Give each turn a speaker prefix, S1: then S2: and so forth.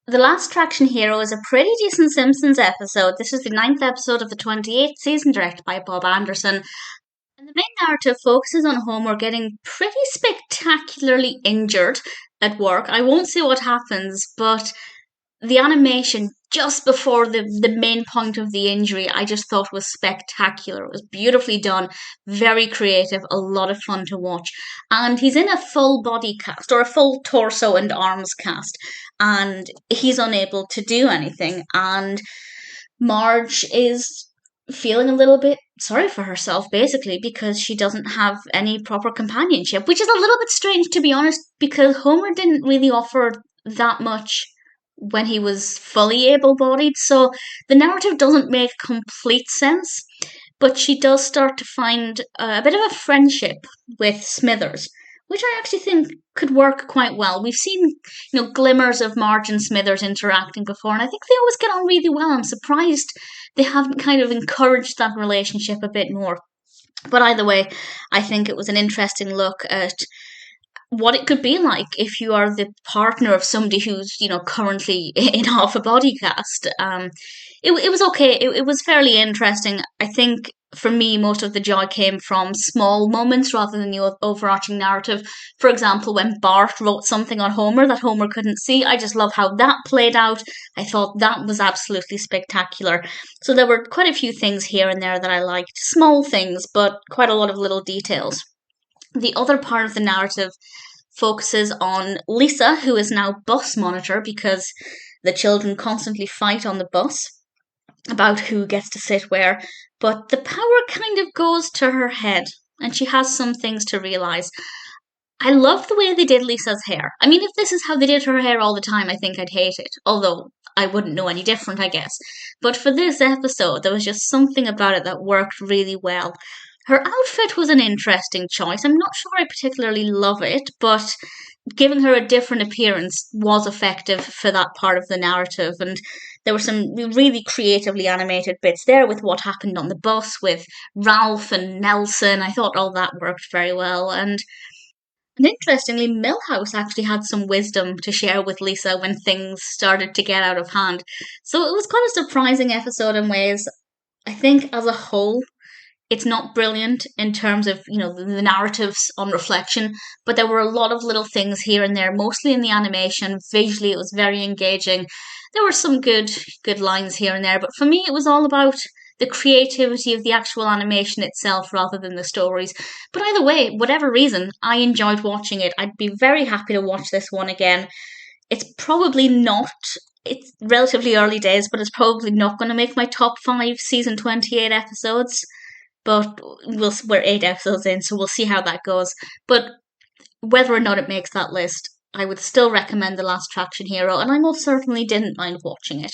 S1: The Last Traction Hero is a pretty decent Simpsons episode. This is the ninth episode of the 28th season, directed by Bob Anderson. And the main narrative focuses on Homer getting pretty spectacularly injured at work. I won't say what happens, but the animation just before the main point of the injury, I just thought was spectacular. It was beautifully done, very creative, a lot of fun to watch. And he's in a full body cast, or a full torso and arms cast, and he's unable to do anything. And Marge is feeling a little bit sorry for herself, basically, because she doesn't have any proper companionship, which is a little bit strange, to be honest, because Homer didn't really offer that much when he was fully able bodied. So the narrative doesn't make complete sense, but she does start to find a bit of a friendship with Smithers, which I actually think could work quite well. We've seen, glimmers of Marge and Smithers interacting before, and I think they always get on really well. I'm surprised they haven't kind of encouraged that relationship a bit more. But either way, I think it was an interesting look at what it could be like if you are the partner of somebody who's currently in half a body cast. It was okay. It was fairly interesting. I think for me, most of the joy came from small moments rather than the overarching narrative. For example, when Bart wrote something on Homer that Homer couldn't see, I just love how that played out. I thought that was absolutely spectacular. So there were quite a few things here and there that I liked. Small things, but quite a lot of little details. The other part of the narrative focuses on Lisa, who is now bus monitor because the children constantly fight on the bus about who gets to sit where. But the power kind of goes to her head, and she has some things to realise. I love the way they did Lisa's hair. I mean, if this is how they did her hair all the time, I think I'd hate it. Although I wouldn't know any different, I guess. But for this episode, there was just something about it that worked really well. Her outfit was an interesting choice. I'm not sure I particularly love it, but giving her a different appearance was effective for that part of the narrative. And there were some really creatively animated bits there with what happened on the bus with Ralph and Nelson. I thought all that worked very well. And interestingly, Milhouse actually had some wisdom to share with Lisa when things started to get out of hand. So it was quite a surprising episode in ways. I think as a whole, it's not brilliant in terms of the narratives on reflection, but there were a lot of little things here and there, mostly in the animation. Visually it was very engaging. There were some good lines here and there, but for me it was all about the creativity of the actual animation itself rather than the stories. But either way, whatever reason, I enjoyed watching it. I'd be very happy to watch this one again. It's relatively early days, but it's probably not going to make my top 5 season 28 episodes. But we're 8 episodes in, so we'll see how that goes. But whether or not it makes that list, I would still recommend The Last Traction Hero, and I most certainly didn't mind watching it.